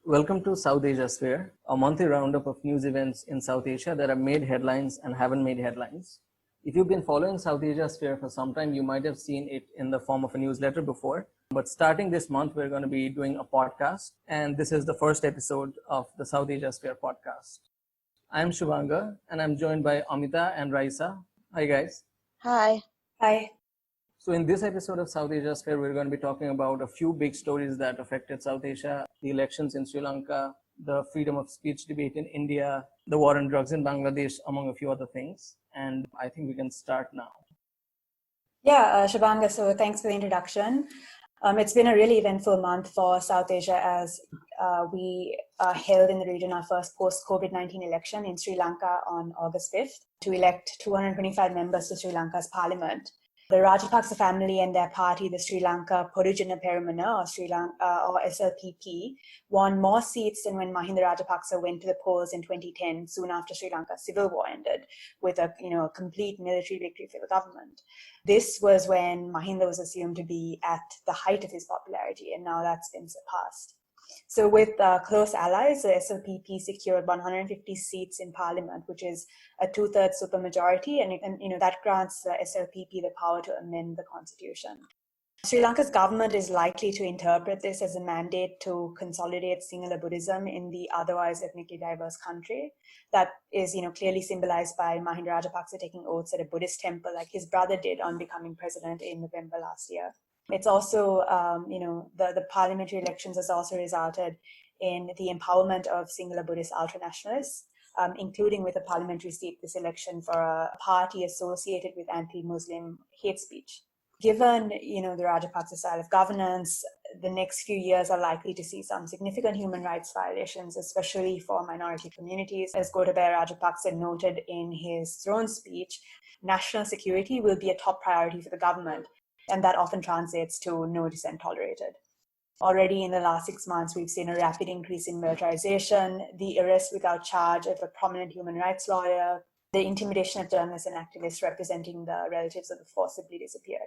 Welcome to South Asia Sphere, a monthly roundup of news events in South Asia that have made headlines and haven't made headlines. If you've been following South Asia Sphere for some time, you might have seen it in the form of a newsletter before. But starting this month, we're going to be doing a podcast, and this is the first episode of the South Asia Sphere podcast. I'm Shubhanga, and I'm joined by Amita and Raisa. Hi, guys. Hi. Hi. So in this episode of South Asia Sphere, we're going to be talking about a few big stories that affected South Asia, the elections in Sri Lanka, the freedom of speech debate in India, the war on drugs in Bangladesh, among a few other things. And I think we can start now. Yeah, Shabanga, so thanks for the introduction. It's been a really eventful month for South Asia as we held in the region our first post-COVID-19 election in Sri Lanka on August 5th to elect 225 members to Sri Lanka's parliament. The Rajapaksa family and their party, the Sri Lanka Podujana Peramana or SLPP, won more seats than when Mahinda Rajapaksa went to the polls in 2010, soon after Sri Lanka's civil war ended, with a complete military victory for the government. This was when Mahinda was assumed to be at the height of his popularity, and now that's been surpassed. So with close allies, the SLPP secured 150 seats in parliament, which is a two-thirds supermajority, and that grants the SLPP the power to amend the constitution. Sri Lanka's government is likely to interpret this as a mandate to consolidate Sinhala Buddhism in the otherwise ethnically diverse country. That is, clearly symbolized by Mahinda Rajapaksa taking oaths at a Buddhist temple like his brother did on becoming president in November last year. It's also, the parliamentary elections has also resulted in the empowerment of Sinhala Buddhist ultranationalists, including with a parliamentary seat this election for a party associated with anti-Muslim hate speech. Given, the Rajapaksa style of governance, the next few years are likely to see some significant human rights violations, especially for minority communities. As Gotabaya Rajapaksa noted in his throne speech, national security will be a top priority for the government, and that often translates to no dissent tolerated. Already in the last 6 months, we've seen a rapid increase in militarization, the arrest without charge of a prominent human rights lawyer, the intimidation of journalists and activists representing the relatives of the forcibly disappeared.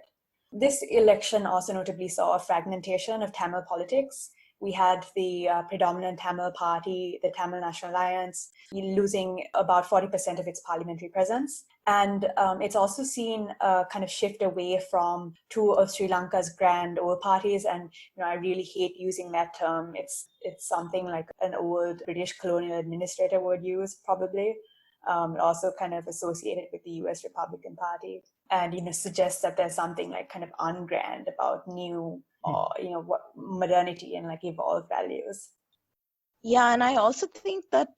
This election also notably saw a fragmentation of Tamil politics. We had the predominant Tamil party, the Tamil National Alliance, losing about 40% of its parliamentary presence. And it's also seen a kind of shift away from two of Sri Lanka's grand old parties. And I really hate using that term. It's something like an old British colonial administrator would use, probably. Also kind of associated with the US Republican Party, and suggests that there's something like kind of ungrand about new or what modernity and like evolved values. Yeah, and I also think that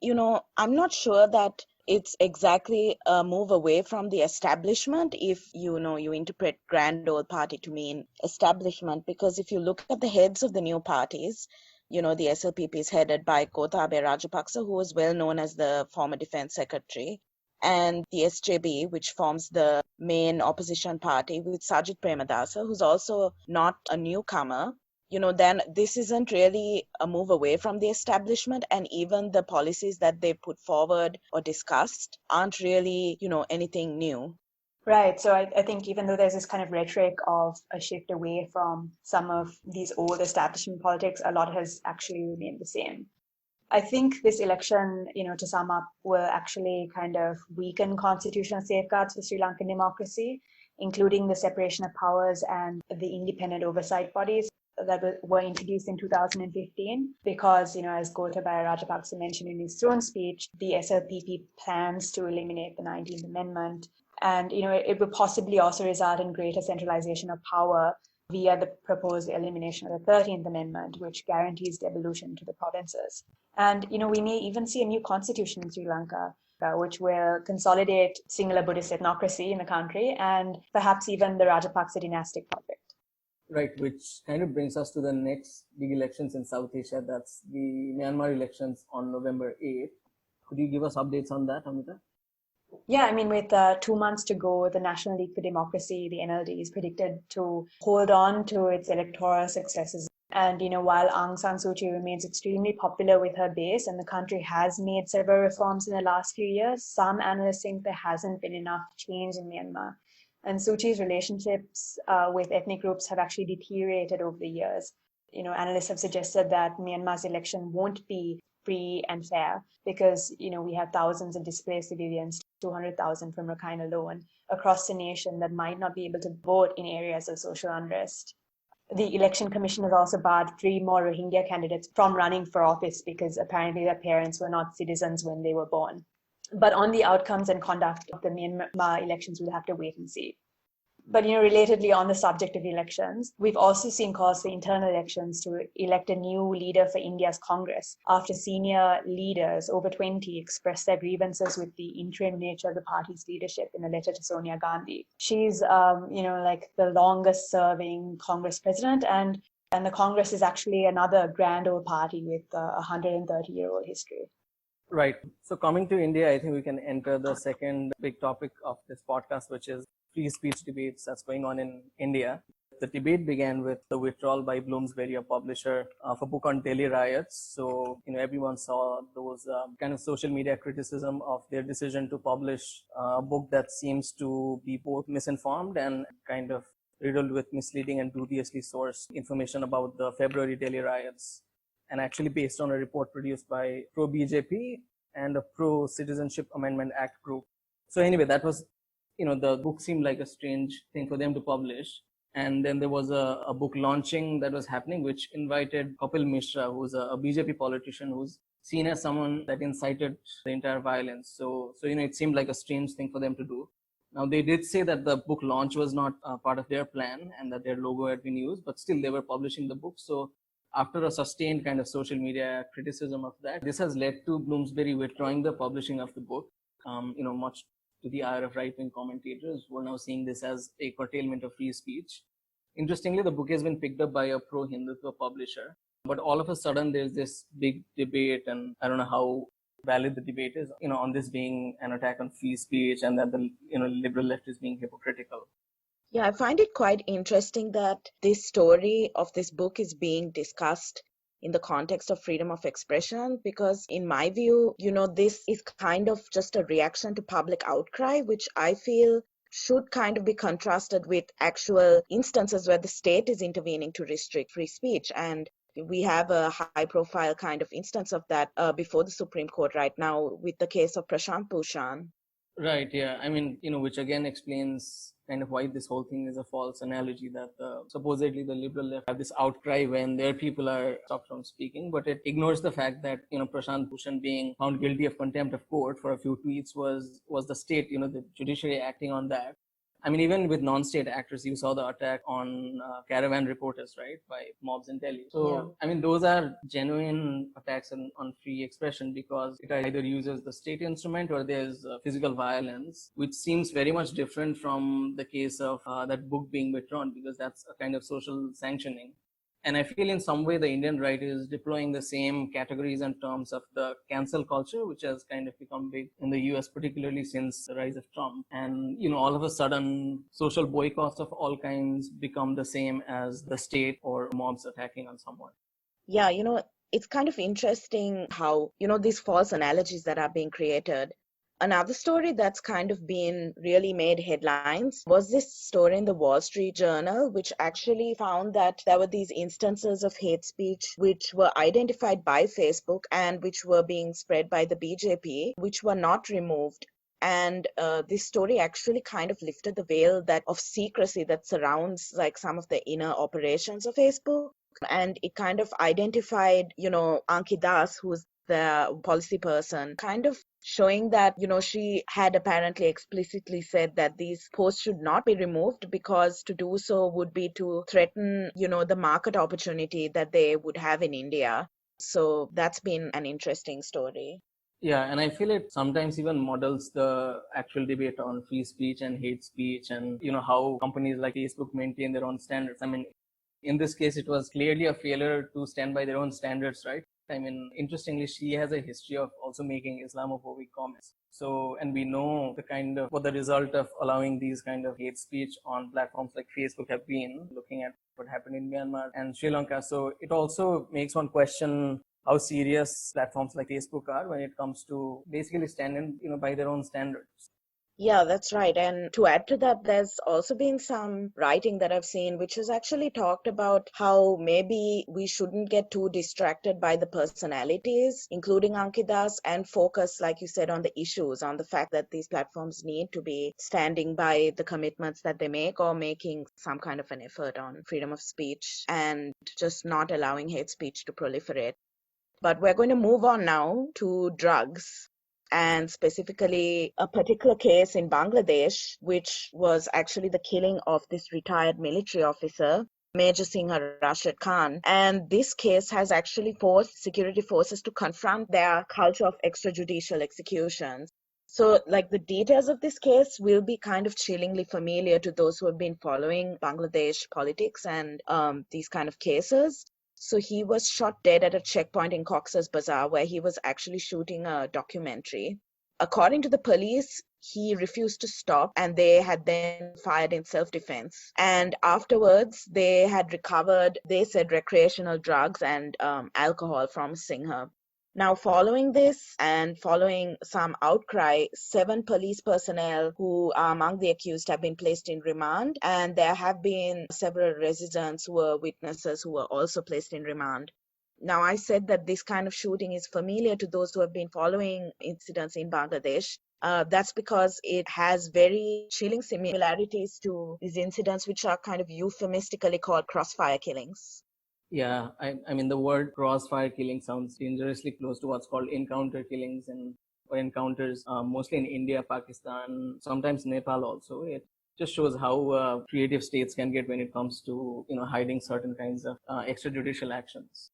I'm not sure that it's exactly a move away from the establishment if you interpret grand old party to mean establishment, because if you look at the heads of the new parties, the SLPP is headed by Gotabaya Rajapaksa, who was well known as the former defense secretary, and the SJB, which forms the main opposition party with Sajith Premadasa, who's also not a newcomer. Then this isn't really a move away from the establishment, and even the policies that they put forward or discussed aren't really, anything new. Right. So I think even though there's this kind of rhetoric of a shift away from some of these old establishment politics, a lot has actually remained the same. I think this election, to sum up, will actually kind of weaken constitutional safeguards for Sri Lankan democracy, including the separation of powers and the independent oversight bodies that were introduced in 2015, because, as Gotabaya Rajapaksa mentioned in his throne speech, the SLPP plans to eliminate the 19th Amendment. And, it will possibly also result in greater centralization of power via the proposed elimination of the 13th Amendment, which guarantees devolution to the provinces. And, we may even see a new constitution in Sri Lanka, which will consolidate Sinhala Buddhist ethnocracy in the country and perhaps even the Rajapaksa dynastic project. Right, which kind of brings us to the next big elections in South Asia. That's the Myanmar elections on November 8th. Could you give us updates on that, Amita? Yeah, with 2 months to go, the National League for Democracy, the NLD, is predicted to hold on to its electoral successes. And, while Aung San Suu Kyi remains extremely popular with her base and the country has made several reforms in the last few years, some analysts think there hasn't been enough change in Myanmar. And Suu Kyi's relationships with ethnic groups have actually deteriorated over the years. analysts have suggested that Myanmar's election won't be free and fair because, we have thousands of displaced civilians, 200,000 from Rakhine alone, across the nation that might not be able to vote in areas of social unrest. The election commission has also barred 3 more Rohingya candidates from running for office because apparently their parents were not citizens when they were born. But on the outcomes and conduct of the Myanmar elections, we'll have to wait and see. But, relatedly on the subject of elections, we've also seen calls for internal elections to elect a new leader for India's Congress after senior leaders, over 20, expressed their grievances with the interim nature of the party's leadership in a letter to Sonia Gandhi. She's, like the longest serving Congress president, and the Congress is actually another grand old party with a 130-year-old history. Right. So coming to India, I think we can enter the second big topic of this podcast, which is free speech debates that's going on in India. The debate began with the withdrawal by Bloomsbury, a publisher, of a book on Delhi riots. So, everyone saw those kind of social media criticism of their decision to publish a book that seems to be both misinformed and kind of riddled with misleading and dubiously sourced information about the February Delhi riots, and actually based on a report produced by pro-BJP and a pro-Citizenship Amendment Act group. So anyway, that was, the book seemed like a strange thing for them to publish. And then there was a book launching that was happening, which invited Kapil Mishra, who's a BJP politician who's seen as someone that incited the entire violence. So it seemed like a strange thing for them to do. Now, they did say that the book launch was not part of their plan and that their logo had been used, but still they were publishing the book. So after a sustained kind of social media criticism of that, this has led to Bloomsbury withdrawing the publishing of the book, much to the ire of right-wing commentators who are now seeing this as a curtailment of free speech. Interestingly, the book has been picked up by a pro-Hindutva publisher, but all of a sudden there's this big debate, and I don't know how valid the debate is, on this being an attack on free speech and that the, liberal left is being hypocritical. Yeah, I find it quite interesting that this story of this book is being discussed in the context of freedom of expression, because in my view, this is kind of just a reaction to public outcry, which I feel should kind of be contrasted with actual instances where the state is intervening to restrict free speech. And we have a high profile kind of instance of that before the Supreme Court right now with the case of Prashant Bhushan. Right, yeah. I mean, which again explains kind of why this whole thing is a false analogy, that supposedly the liberal left have this outcry when their people are stopped from speaking, but it ignores the fact that, Prashant Bhushan being found guilty of contempt of court for a few tweets was the state, the judiciary acting on that. I mean, even with non-state actors, you saw the attack on caravan reporters, right, by mobs in Delhi. So, yeah. I mean, those are genuine attacks on free expression because it either uses the state instrument or there's physical violence, which seems very much different from the case of that book being withdrawn, because that's a kind of social sanctioning. And I feel in some way the Indian right is deploying the same categories and terms of the cancel culture, which has kind of become big in the US, particularly since the rise of Trump. And, all of a sudden, social boycotts of all kinds become the same as the state or mobs attacking on someone. Yeah, it's kind of interesting how, these false analogies that are being created. Another story that's kind of been really made headlines was this story in the Wall Street Journal, which actually found that there were these instances of hate speech which were identified by Facebook and which were being spread by the BJP, which were not removed. And this story actually kind of lifted the veil of secrecy that surrounds like some of the inner operations of Facebook. And it kind of identified, Anki Das, who's the policy person, kind of showing that, she had apparently explicitly said that these posts should not be removed because to do so would be to threaten, the market opportunity that they would have in India. So that's been an interesting story. Yeah, and I feel it sometimes even models the actual debate on free speech and hate speech and, how companies like Facebook maintain their own standards. I mean, in this case, it was clearly a failure to stand by their own standards, right? I mean, interestingly, she has a history of also making Islamophobic comments. So, and we know what the result of allowing these kind of hate speech on platforms like Facebook have been, looking at what happened in Myanmar and Sri Lanka. So it also makes one question how serious platforms like Facebook are when it comes to basically standing, by their own standards. Yeah, that's right. And to add to that, there's also been some writing that I've seen which has actually talked about how maybe we shouldn't get too distracted by the personalities, including Ankitas, and focus, like you said, on the issues, on the fact that these platforms need to be standing by the commitments that they make or making some kind of an effort on freedom of speech and just not allowing hate speech to proliferate. But we're going to move on now to drugs, and specifically a particular case in Bangladesh, which was actually the killing of this retired military officer, Major Singh Rashid Khan. And this case has actually forced security forces to confront their culture of extrajudicial executions. So, like, the details of this case will be kind of chillingly familiar to those who have been following Bangladesh politics and these kind of cases. So he was shot dead at a checkpoint in Cox's Bazar where he was actually shooting a documentary. According to the police, he refused to stop and they had then fired in self-defense. And afterwards, they had recovered, they said, recreational drugs and alcohol from Singha. Now, following this and following some outcry, 7 police personnel who are among the accused have been placed in remand, and there have been several residents who were witnesses who were also placed in remand. Now, I said that this kind of shooting is familiar to those who have been following incidents in Bangladesh. That's because it has very chilling similarities to these incidents, which are kind of euphemistically called crossfire killings. Yeah, I mean, the word crossfire killing sounds dangerously close to what's called encounter killings and or encounters, mostly in India, Pakistan, sometimes Nepal also. It just shows how creative states can get when it comes to hiding certain kinds of extrajudicial actions.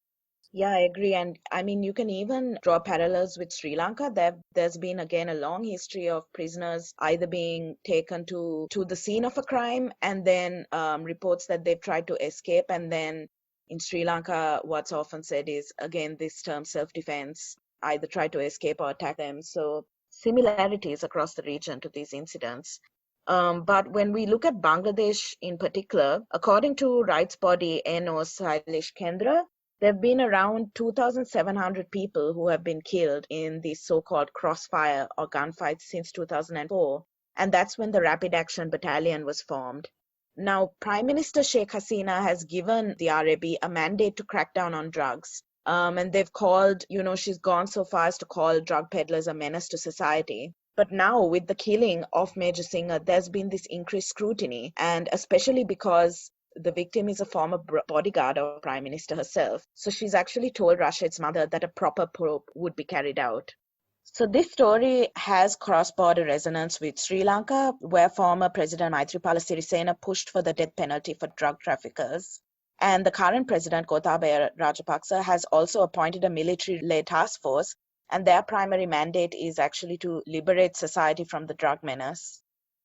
Yeah, I agree. And I mean, you can even draw parallels with Sri Lanka. There's been, again, a long history of prisoners either being taken to the scene of a crime and then reports that they've tried to escape. And then in Sri Lanka, what's often said is, again, this term self-defense, either try to escape or attack them. So similarities across the region to these incidents. But when we look at Bangladesh in particular, according to rights body NO Sailesh Kendra, there have been around 2,700 people who have been killed in these so-called crossfire or gunfights since 2004, and that's when the Rapid Action Battalion was formed. Now, Prime Minister Sheikh Hasina has given the RAB a mandate to crack down on drugs. And they've called, she's gone so far as to call drug peddlers a menace to society. But now, with the killing of Major Singha, there's been this increased scrutiny, and especially because the victim is a former bodyguard of Prime Minister herself. So she's actually told Rashid's mother that a proper probe would be carried out. So this story has cross-border resonance with Sri Lanka, where former President Maithripala Sirisena pushed for the death penalty for drug traffickers. And the current president, Gotabaya Rajapaksa, has also appointed a military-led task force, and their primary mandate is actually to liberate society from the drug menace.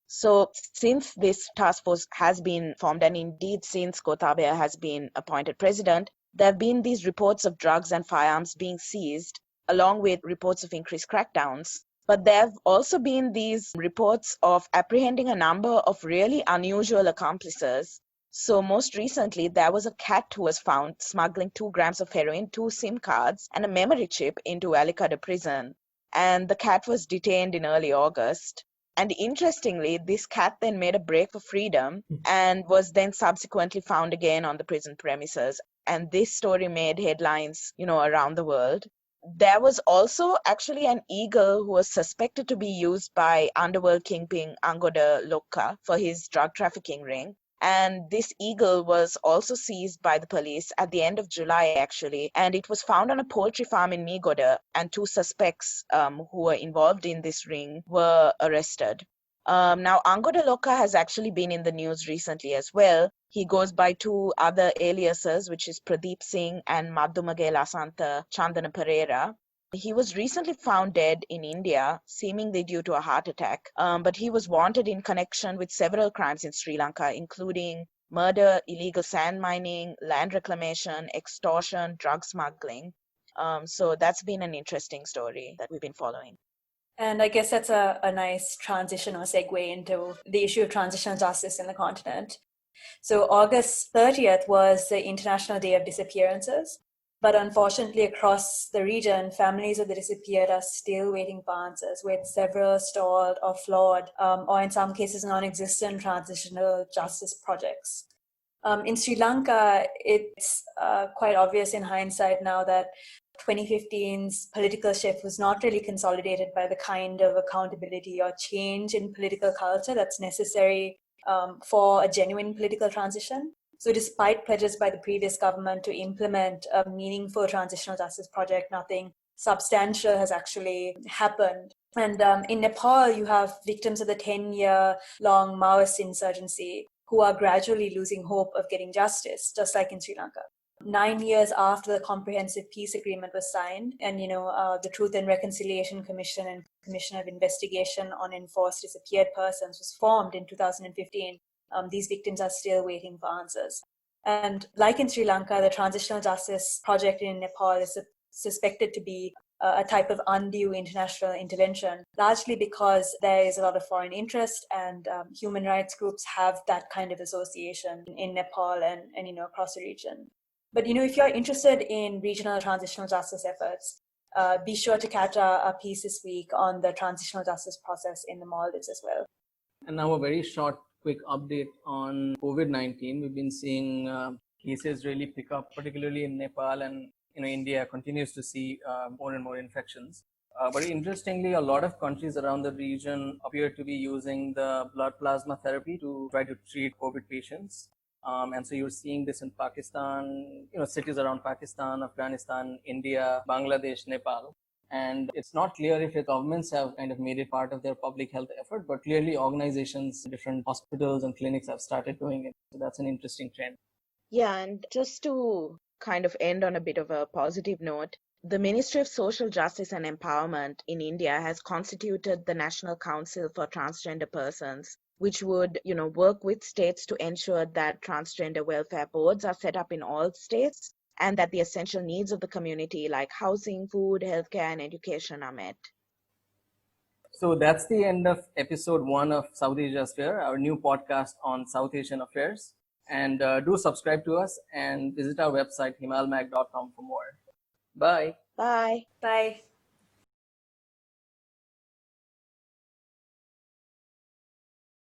So since this task force has been formed, and indeed since Gotabaya has been appointed president, there have been these reports of drugs and firearms being seized, along with reports of increased crackdowns. But there have also been these reports of apprehending a number of really unusual accomplices. So most recently, there was a cat who was found smuggling 2 grams of heroin, 2 SIM cards, and a memory chip into Alicada prison. And the cat was detained in early August. And interestingly, this cat then made a break for freedom and was then subsequently found again on the prison premises. And this story made headlines, around the world. There was also actually an eagle who was suspected to be used by underworld kingpin Angoda Lokka for his drug trafficking ring. And this eagle was also seized by the police at the end of July, actually. And it was found on a poultry farm in Migoda, and 2 suspects who were involved in this ring were arrested. Now, Angoda Lokka has actually been in the news recently as well. He goes by 2 other aliases, which is Pradeep Singh and Madhumage Lasanta Chandana Pereira. He was recently found dead in India, seemingly due to a heart attack, but he was wanted in connection with several crimes in Sri Lanka, including murder, illegal sand mining, land reclamation, extortion, drug smuggling. So that's been an interesting story that we've been following. And I guess that's a nice transition or segue into the issue of transitional justice in the continent. So August 30th was the International Day of Disappearances. But unfortunately, across the region, families of the disappeared are still waiting for answers, with several stalled or flawed, or in some cases non-existent transitional justice projects. In Sri Lanka, it's quite obvious in hindsight now that 2015's political shift was not really consolidated by the kind of accountability or change in political culture that's necessary for a genuine political transition. So despite pledges by the previous government to implement a meaningful transitional justice project, nothing substantial has actually happened. And in Nepal, you have victims of the 10-year-long Maoist insurgency who are gradually losing hope of getting justice, just like in Sri Lanka. 9 years after the Comprehensive Peace Agreement was signed, and the Truth and Reconciliation Commission and Commission of Investigation on Enforced Disappeared Persons was formed in 2015, these victims are still waiting for answers. And like in Sri Lanka, the Transitional Justice Project in Nepal is suspected to be a type of undue international intervention, largely because there is a lot of foreign interest, and human rights groups have that kind of association in Nepal and across the region. But if you're interested in regional transitional justice efforts, be sure to catch a piece this week on the transitional justice process in the Maldives as well. And now a very short, quick update on COVID-19. We've been seeing cases really pick up, particularly in Nepal, and India continues to see more and more infections. But interestingly, a lot of countries around the region appear to be using the blood plasma therapy to try to treat COVID patients. And so you're seeing this in Pakistan, cities around Pakistan, Afghanistan, India, Bangladesh, Nepal. And it's not clear if the governments have kind of made it part of their public health effort, but clearly organizations, different hospitals and clinics have started doing it. So that's an interesting trend. Yeah, and just to kind of end on a bit of a positive note, the Ministry of Social Justice and Empowerment in India has constituted the National Council for Transgender Persons, which would, work with states to ensure that transgender welfare boards are set up in all states, and that the essential needs of the community like housing, food, healthcare, and education are met. So that's the end of episode 1 of South Asia Sphere, our new podcast on South Asian affairs. And do subscribe to us and visit our website himalmag.com for more. Bye. Bye. Bye.